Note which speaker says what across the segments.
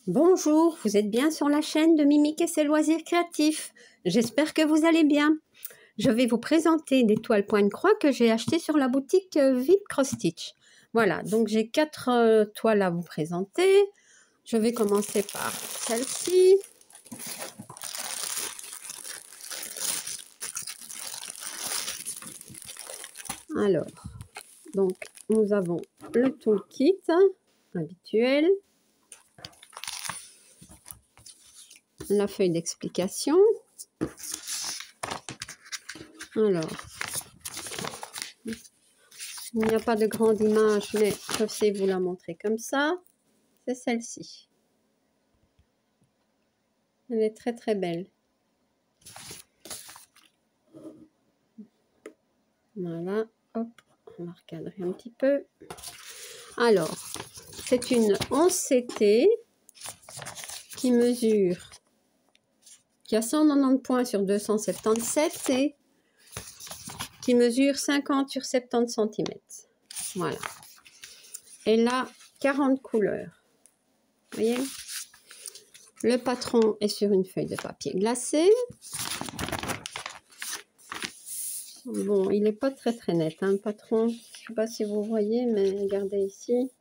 Speaker 1: Bonjour, vous êtes bien sur la chaîne de Mimique et ses loisirs créatifs. J'espère que vous allez bien. Je vais vous présenter des toiles point-croix que j'ai achetées sur la boutique VIP Cross Stitch. Voilà, donc j'ai 4 toiles à vous présenter. Je vais commencer par celle-ci. Alors, donc nous avons le toolkit habituel, la feuille d'explication. Alors, il n'y a pas de grande image, mais je sais vous la montrer comme ça. C'est celle-ci. Elle est très très belle. Voilà, hop, on va recadrer un petit peu. Alors, c'est une 11 CT qui mesure, qui a 190 points sur 277 et qui mesure 50 sur 70 cm. Voilà. Elle a 40 couleurs. Vous voyez? Le patron est sur une feuille de papier glacé. Bon, il n'est pas très net, hein, le patron. Je ne sais pas si vous voyez, mais regardez ici.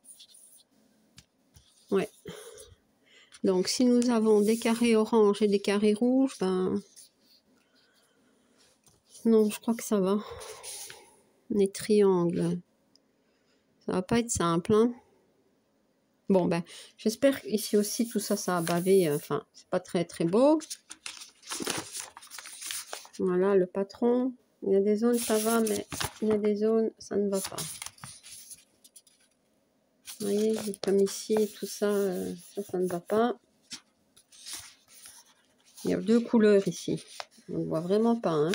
Speaker 1: Ouais. Donc, si nous avons des carrés orange et des carrés rouges, ben... Non, je crois que ça va. Les triangles. Ça va pas être simple, hein. Bon, ben, j'espère qu'ici aussi, tout ça, ça a bavé. Enfin, c'est pas très beau. Voilà, le patron. Il y a des zones, ça va, mais il y a des zones, ça ne va pas. Vous voyez, comme ici, tout ça, ça ne va pas. Il y a 2 couleurs ici. On ne voit vraiment pas, hein.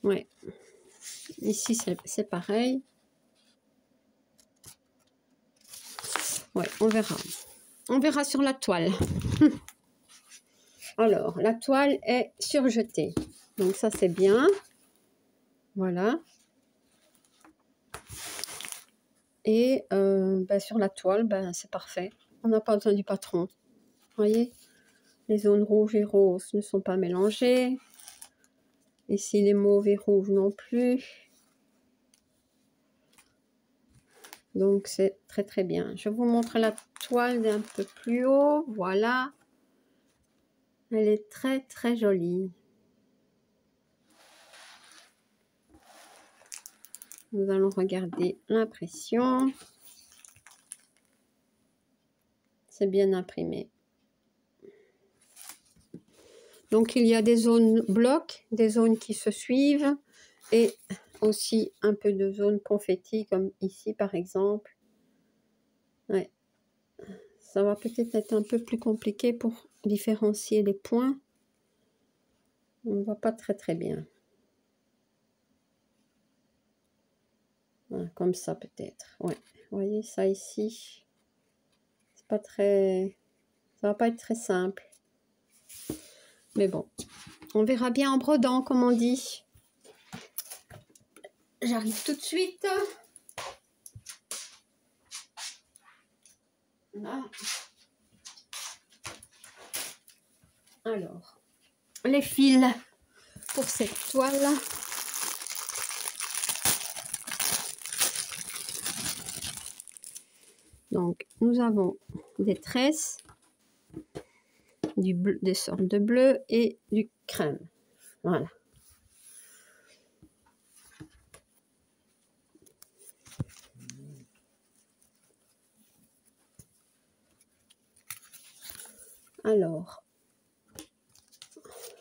Speaker 1: Ouais. Ici, c'est pareil. Ouais, on verra. On verra sur la toile. Alors, la toile est surjetée. Donc, ça, c'est bien. Voilà. Et ben, sur la toile, ben, c'est parfait. On n'a pas besoin du patron. Vous voyez? Les zones rouges et roses ne sont pas mélangées. Ici, les mauves et rouges non plus. Donc, c'est très bien. Je vous montre la toile d'un peu plus haut. Voilà. Elle est très jolie. Nous allons regarder l'impression. C'est bien imprimé. Donc, il y a des zones blocs, des zones qui se suivent et aussi un peu de zones confetti comme ici par exemple. Ouais. Ça va peut-être être un peu plus compliqué pour différencier les points. On ne voit pas très bien. Voilà, comme ça peut-être. Ouais. Vous voyez ça ici. C'est pas très... Ça va pas être très simple. Mais bon. On verra bien en brodant, comme on dit. J'arrive tout de suite. Là. Alors, les fils pour cette toile. Donc, nous avons des tresses, des sortes de bleu et du crème. Voilà. Alors,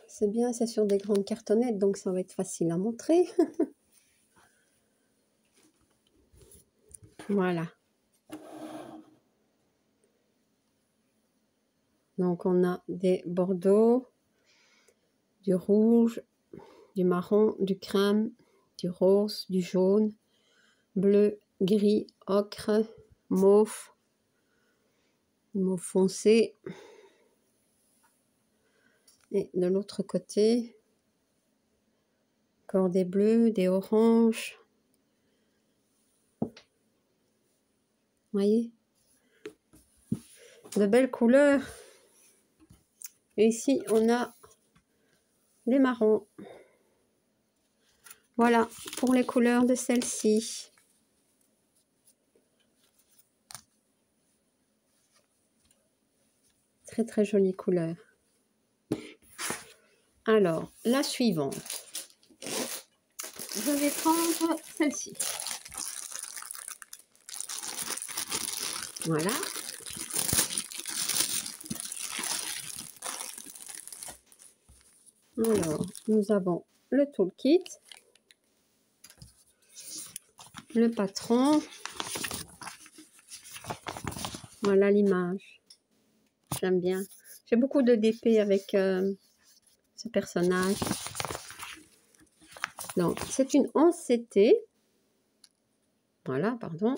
Speaker 1: c'est bien, c'est sur des grandes cartonnettes, donc ça va être facile à montrer. Voilà. Donc, on a des bordeaux, du rouge, du marron, du crème, du rose, du jaune, bleu, gris, ocre, mauve, mauve foncé. Et de l'autre côté, encore des bleus, des oranges. voyez, de belles couleurs. Et ici, on a des marrons. Voilà, pour les couleurs de celle-ci. Très, très jolie couleur. Alors, la suivante. Je vais prendre celle-ci. Voilà. Alors, nous avons le toolkit, le patron. Voilà l'image. J'aime bien. J'ai beaucoup de DP avec ce personnage. Donc, c'est une 11 CT. Voilà, pardon.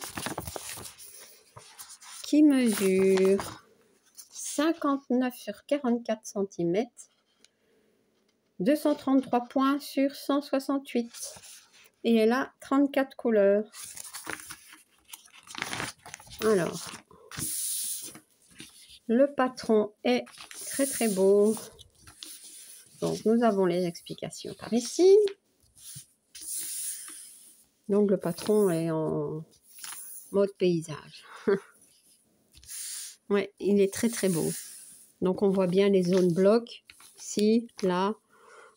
Speaker 1: Qui mesure 59 sur 44 cm. 233 points sur 168. Et elle a 34 couleurs. Alors, le patron est très très beau. Donc, nous avons les explications par ici. Donc, le patron est en mode paysage. Ouais, il est très très beau. Donc, on voit bien les zones blocs. Ici, là.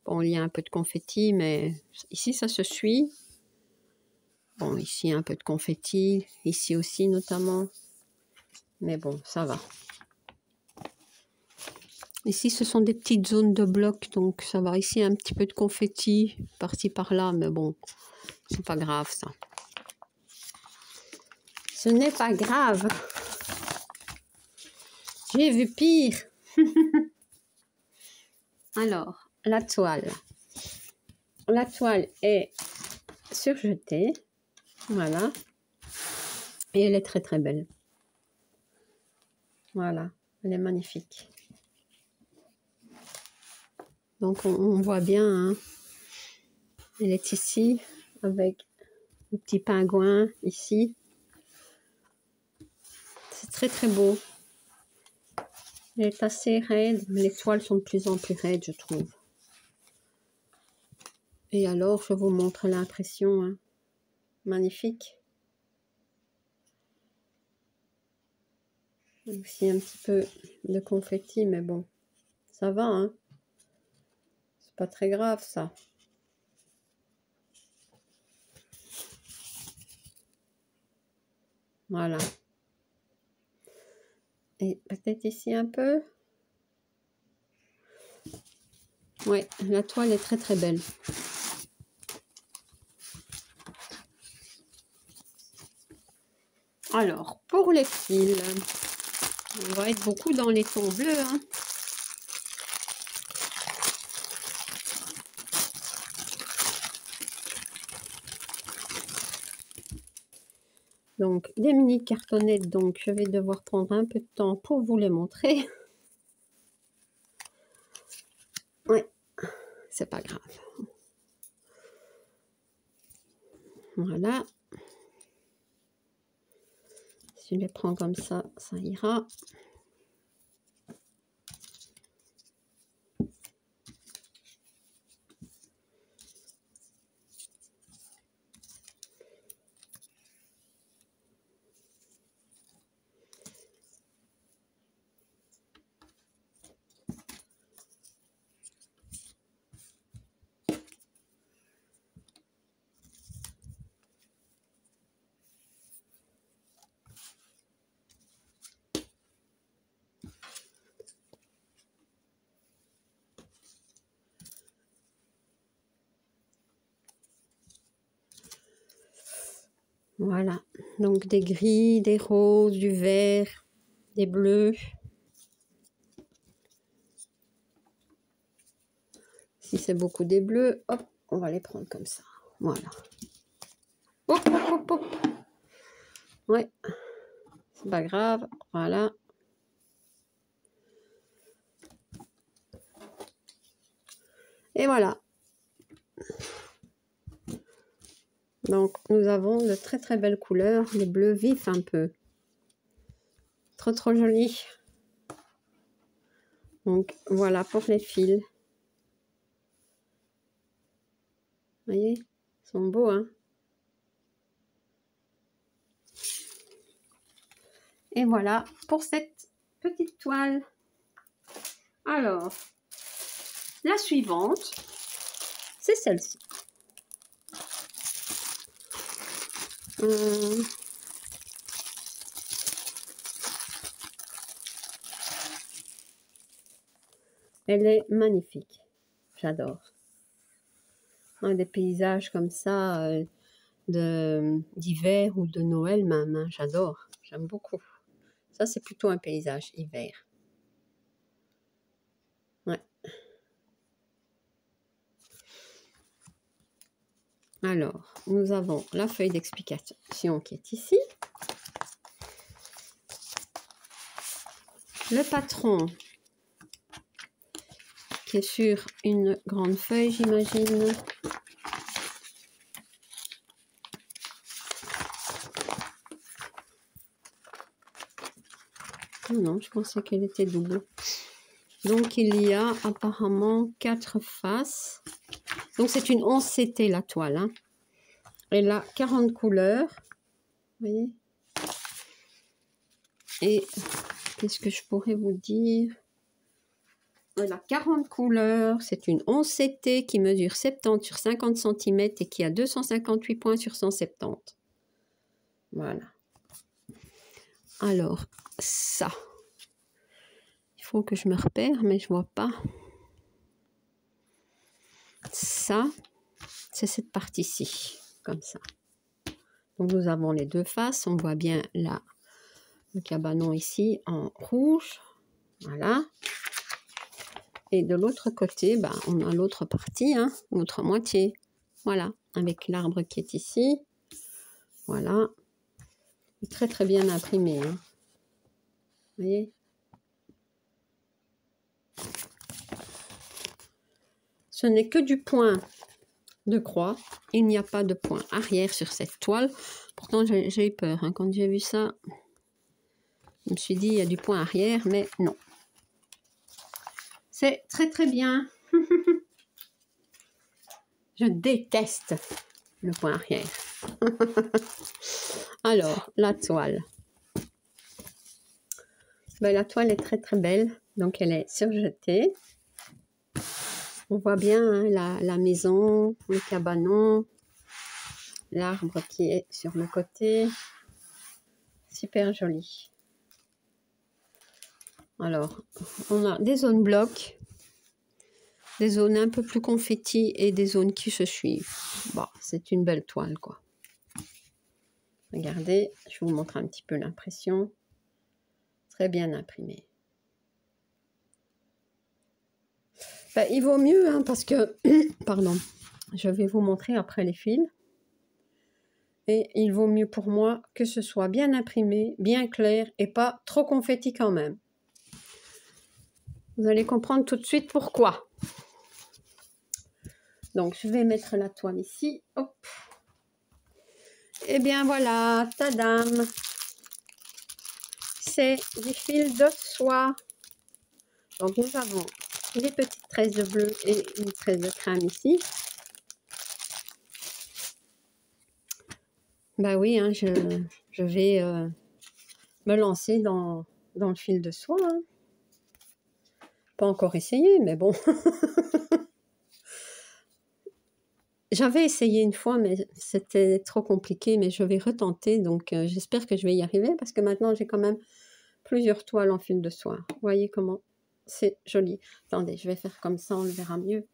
Speaker 1: Bon, il y a un peu de confetti, mais ici, ça se suit. Bon, ici, un peu de confetti. Ici aussi, notamment. Mais bon, ça va. Ici, ce sont des petites zones de blocs, donc ça va. Ici, un petit peu de confetti, par-ci, par-là, mais bon, c'est pas grave, ça. Ce n'est pas grave. J'ai vu pire. Alors, la toile. La toile est surjetée. Voilà. Et elle est très, très belle. Voilà. Elle est magnifique. Donc, on voit bien, hein. Elle est ici, avec le petit pingouin, ici. C'est très, très beau. Elle est assez raide. Les toiles sont de plus en plus raides, je trouve. Et alors, je vous montre l'impression. Hein. Magnifique. Aussi un petit peu de confetti, mais bon, ça va, hein. C'est pas très grave, ça. Voilà. Et peut-être ici un peu. Ouais, la toile est très très belle. Alors, pour les fils, on va être beaucoup dans les tons bleus, hein. Donc, des mini cartonnettes, donc je vais devoir prendre un peu de temps pour vous les montrer. Ouais, c'est pas grave. Voilà. Si je les prends comme ça, ça ira. Voilà, donc des gris, des roses, du vert, des bleus. Si c'est beaucoup des bleus, hop, on va les prendre comme ça. Voilà. Hop, hop, hop, hop. Ouais, c'est pas grave. Voilà. Et voilà. Donc, nous avons de très très belles couleurs, les bleus vifs un peu. Trop, trop joli. Donc, voilà pour les fils. Vous voyez, ils sont beaux, hein? Et voilà pour cette petite toile. Alors, la suivante, c'est celle-ci. Elle est magnifique. J'adore. Des paysages comme ça, d'hiver ou de Noël même. Hein, j'adore. J'aime beaucoup. Ça, c'est plutôt un paysage hiver. Ouais. Alors, nous avons la feuille d'explication qui est ici. Le patron qui est sur une grande feuille, j'imagine. Oh non, je pensais qu'elle était double. Donc, il y a apparemment 4 faces. Donc, c'est une 11 CT, la toile. Hein. Elle a 40 couleurs. Vous voyez? Et qu'est-ce que je pourrais vous dire? Elle a 40 couleurs. C'est une 11 CT qui mesure 70 sur 50 cm et qui a 258 points sur 170. Voilà. Alors, ça. Il faut que je me repère, mais je vois pas. Ça, c'est cette partie-ci, comme ça. Donc, nous avons les deux faces. On voit bien là, le cabanon ici en rouge. Voilà. Et de l'autre côté, ben, on a l'autre partie, hein, l'autre moitié. Voilà, avec l'arbre qui est ici. Voilà. Très, très bien imprimé. Hein. Vous voyez? Ce n'est que du point de croix. Il n'y a pas de point arrière sur cette toile. Pourtant, j'ai eu peur. Hein. Quand j'ai vu ça, je me suis dit, il y a du point arrière, mais non. C'est très, très bien. Je déteste le point arrière. Alors, la toile. Ben, la toile est très, très belle. Donc, elle est surjetée. On voit bien hein, la maison, le cabanon, l'arbre qui est sur le côté. Super joli. Alors, on a des zones blocs, des zones un peu plus confetti et des zones qui se suivent. Bon, c'est une belle toile, quoi. Regardez, je vous montre un petit peu l'impression. Très bien imprimé. Ben, il vaut mieux, hein, parce que, pardon, je vais vous montrer après les fils. Et il vaut mieux pour moi que ce soit bien imprimé, bien clair et pas trop confetti quand même. Vous allez comprendre tout de suite pourquoi. Donc, je vais mettre la toile ici. Hop. Et bien voilà, tadam. C'est du fil de soie. Donc, nous avons des petites tresses de bleu et une tresse de crème ici. Bah oui, hein, je vais me lancer dans le fil de soie. Hein. Pas encore essayé, mais bon. J'avais essayé une fois, mais c'était trop compliqué, mais je vais retenter. Donc, j'espère que je vais y arriver parce que maintenant, j'ai quand même plusieurs toiles en fil de soie. Vous voyez comment c'est joli. Attendez, je vais faire comme ça, on le verra mieux.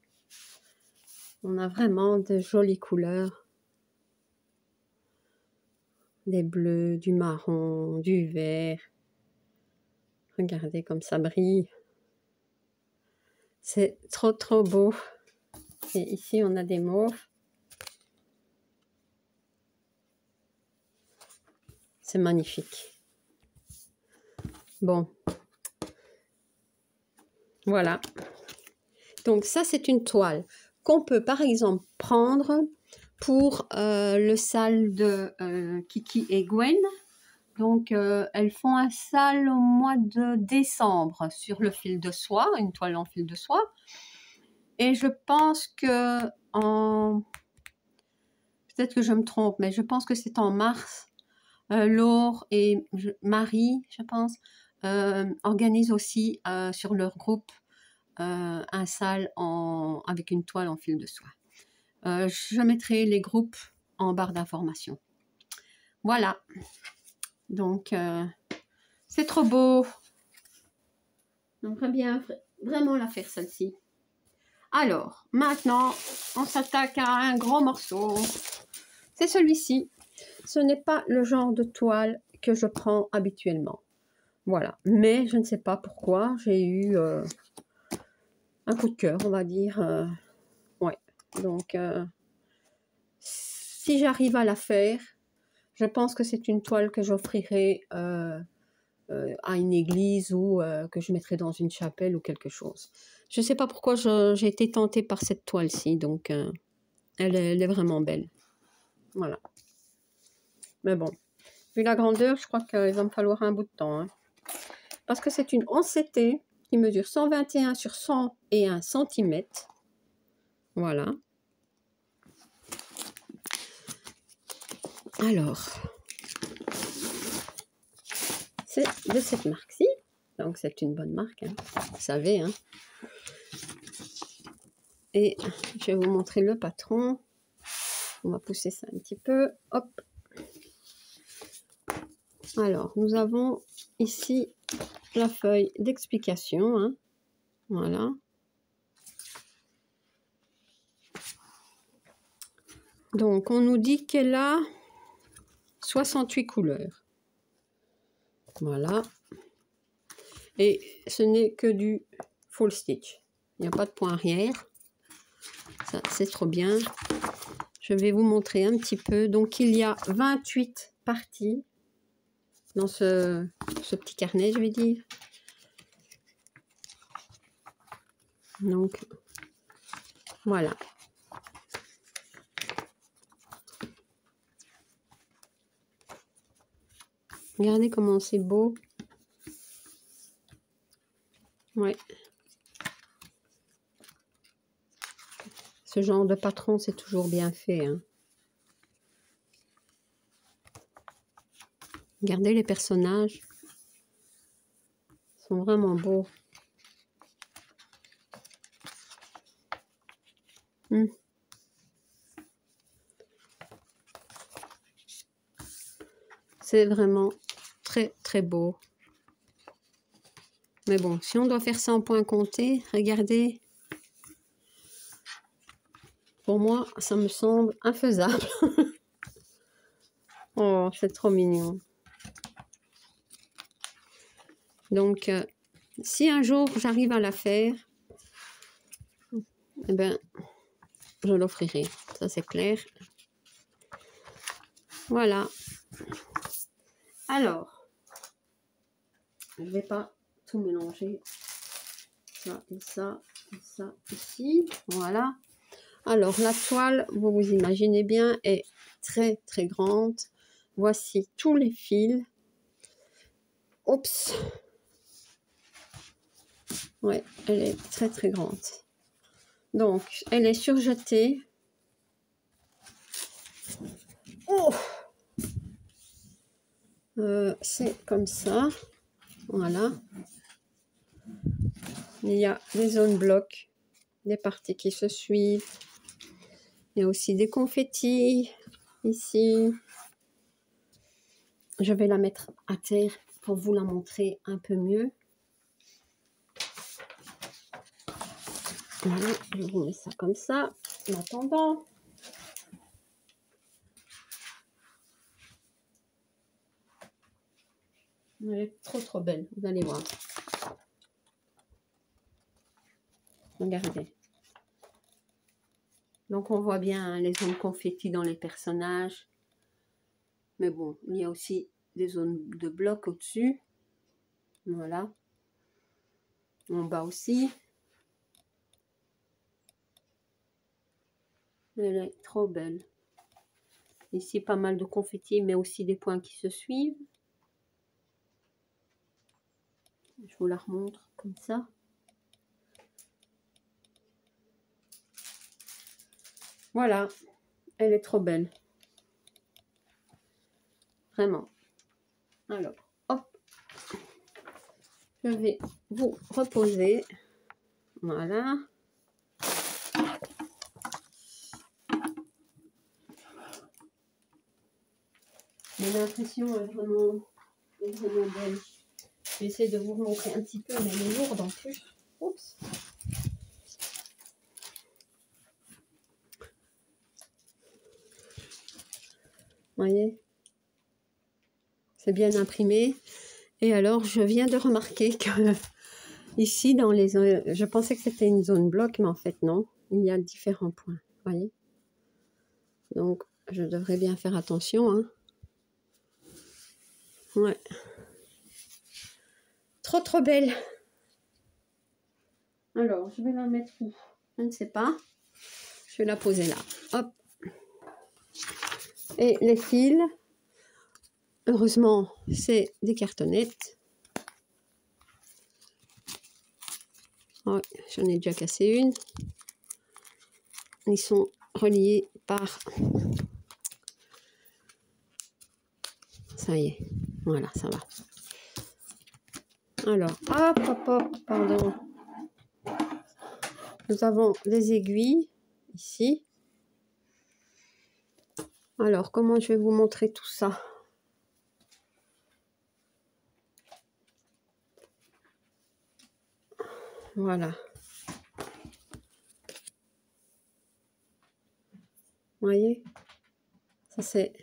Speaker 1: On a vraiment de jolies couleurs. Des bleus, du marron, du vert. Regardez comme ça brille. C'est trop, trop beau. Et ici, on a des mauves. C'est magnifique. Bon. Voilà. Donc, ça, c'est une toile qu'on peut, par exemple, prendre pour le salle de Kiki et Gwen. Donc, elles font un sale au mois de décembre sur le fil de soie, une toile en fil de soie. Et je pense que peut-être que je me trompe, mais je pense que c'est en mars. Laure et Marie, je pense, organisent aussi sur leur groupe un sale avec une toile en fil de soie. Je mettrai les groupes en barre d'information. Voilà. Donc, c'est trop beau. J'aimerais bien vraiment la faire celle-ci. Alors, maintenant, on s'attaque à un gros morceau. C'est celui-ci. Ce n'est pas le genre de toile que je prends habituellement. Voilà. Mais je ne sais pas pourquoi. J'ai eu un coup de cœur, on va dire. Ouais. Donc, si j'arrive à la faire, je pense que c'est une toile que j'offrirai à une église ou que je mettrai dans une chapelle ou quelque chose. Je ne sais pas pourquoi j'ai été tentée par cette toile-ci. Donc, elle est vraiment belle. Voilà. Mais bon, vu la grandeur, je crois qu'il va me falloir un bout de temps. Hein. Parce que c'est une 11CT qui mesure 121 sur 101 cm. Voilà. Alors, c'est de cette marque-ci. Donc, c'est une bonne marque, hein. Vous savez. Hein. Et je vais vous montrer le patron. On va pousser ça un petit peu. Hop. Alors, nous avons ici la feuille d'explication. Hein. Voilà. Donc, on nous dit qu'elle a 68 couleurs. Voilà. Et ce n'est que du full stitch. Il n'y a pas de point arrière. Ça, c'est trop bien. Je vais vous montrer un petit peu. Donc, il y a 28 parties dans ce petit carnet, je vais dire. Donc, voilà. Regardez comment c'est beau. Ouais. Ce genre de patron, c'est toujours bien fait. Hein. Regardez les personnages. Ils sont vraiment beaux. C'est vraiment très, très beau. Mais bon, si on doit faire ça en point compté, regardez. Pour moi, ça me semble infaisable. Oh, c'est trop mignon. Donc, si un jour j'arrive à la faire, eh ben, je l'offrirai. Ça, c'est clair. Voilà. Alors, je ne vais pas tout mélanger. Ça et ça et ça ici. Voilà. Alors, la toile, vous vous imaginez bien, est très, très grande. Voici tous les fils. Oups. Ouais, elle est très, très grande. Donc, elle est surjetée. Oh! C'est comme ça. Voilà. Il y a des zones blocs, des parties qui se suivent. Il y a aussi des confettis ici. Je vais la mettre à terre pour vous la montrer un peu mieux. Voilà, je vous mets ça comme ça en attendant. Elle est trop trop belle, vous allez voir. Regardez. Donc on voit bien hein, les zones confettis dans les personnages. Mais bon, il y a aussi des zones de blocs au-dessus. Voilà. En bas aussi. Elle est trop belle. Ici, pas mal de confettis, mais aussi des points qui se suivent. Je vous la remontre comme ça. Voilà, elle est trop belle. Vraiment. Alors, hop. Je vais vous reposer. Voilà. Mais l'impression est vraiment belle. J'essaie de vous montrer un petit peu, mais elle est lourde en plus. Oups. Voyez, c'est bien imprimé. Et alors, je viens de remarquer que ici, dans les zones, je pensais que c'était une zone bloc, mais en fait non. Il y a différents points. Voyez. Donc, je devrais bien faire attention. Hein. Ouais. Trop, trop belle. Alors, je vais la mettre où? Je ne sais pas. Je vais la poser là. Hop. Et les fils, heureusement, c'est des cartonnettes. Ouais, j'en ai déjà cassé une. Ils sont reliés par... Ça y est. Voilà, ça va. Alors, hop, hop, hop, pardon. Nous avons des aiguilles ici. Alors, comment je vais vous montrer tout ça? Voilà. Vous voyez? Ça c'est...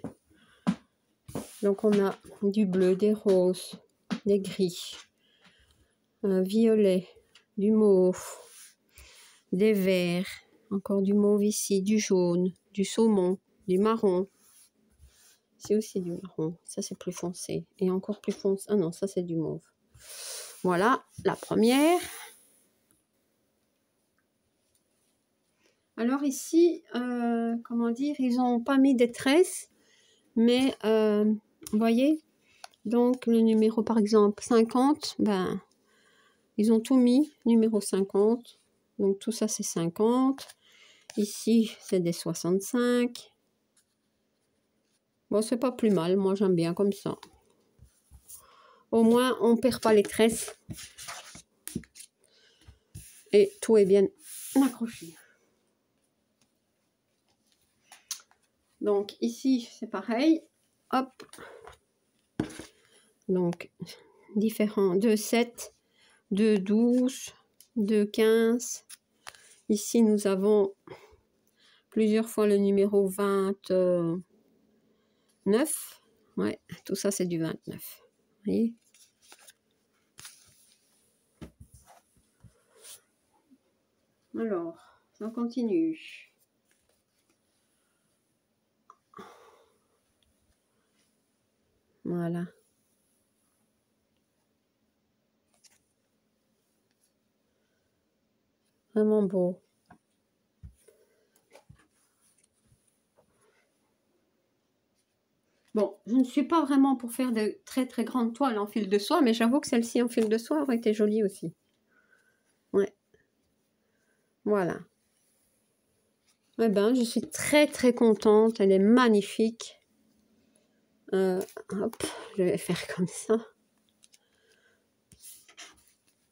Speaker 1: Donc, on a du bleu, des roses, des gris, violet, du mauve, des verts, encore du mauve ici, du jaune, du saumon, du marron. C'est aussi du marron. Ça, c'est plus foncé. Et encore plus foncé. Ah non, ça, c'est du mauve. Voilà, la première. Alors ici, comment dire, ils n'ont pas mis des tresses, mais vous voyez, donc le numéro par exemple 50, ben, ils ont tout mis, numéro 50, donc tout ça c'est 50, ici c'est des 65, bon c'est pas plus mal, moi j'aime bien comme ça, au moins on perd pas les tresses, et tout est bien accroché. Donc ici c'est pareil, hop, donc différents, de 7, de 12, de 15, ici nous avons plusieurs fois le numéro 29, ouais, tout ça c'est du 29, vous voyez. Alors, on continue. Voilà. Vraiment beau. Bon, je ne suis pas vraiment pour faire de très très grandes toiles en fil de soie, mais j'avoue que celle-ci en fil de soie aurait été jolie aussi. Ouais. Voilà. Eh ben, je suis très très contente. Elle est magnifique. Hop, je vais faire comme ça.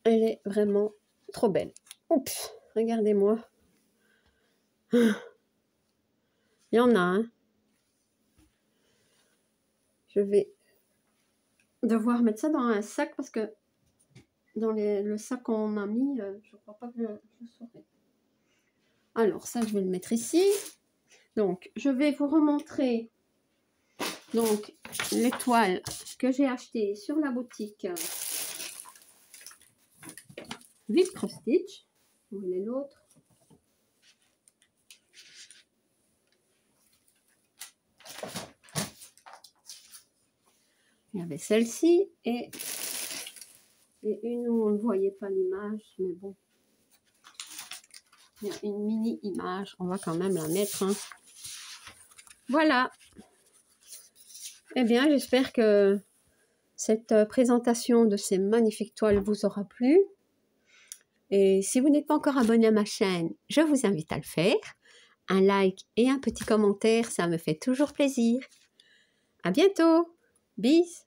Speaker 1: Elle est vraiment trop belle. Oups, regardez-moi. Il y en a un. Je vais devoir mettre ça dans un sac parce que dans le sac qu'on a mis, je ne crois pas que je saurai. Alors ça, je vais le mettre ici. Donc, je vais vous remontrer donc les toiles que j'ai achetées sur la boutique Vip Cross Stitch. Où est l'autre? Il y avait celle-ci et une où on ne voyait pas l'image, mais bon. Il y a une mini image, on va quand même la mettre. Hein. Voilà. Eh bien, j'espère que cette présentation de ces magnifiques toiles vous aura plu. Et si vous n'êtes pas encore abonné à ma chaîne, je vous invite à le faire. Un like et un petit commentaire, ça me fait toujours plaisir. À bientôt. Bis.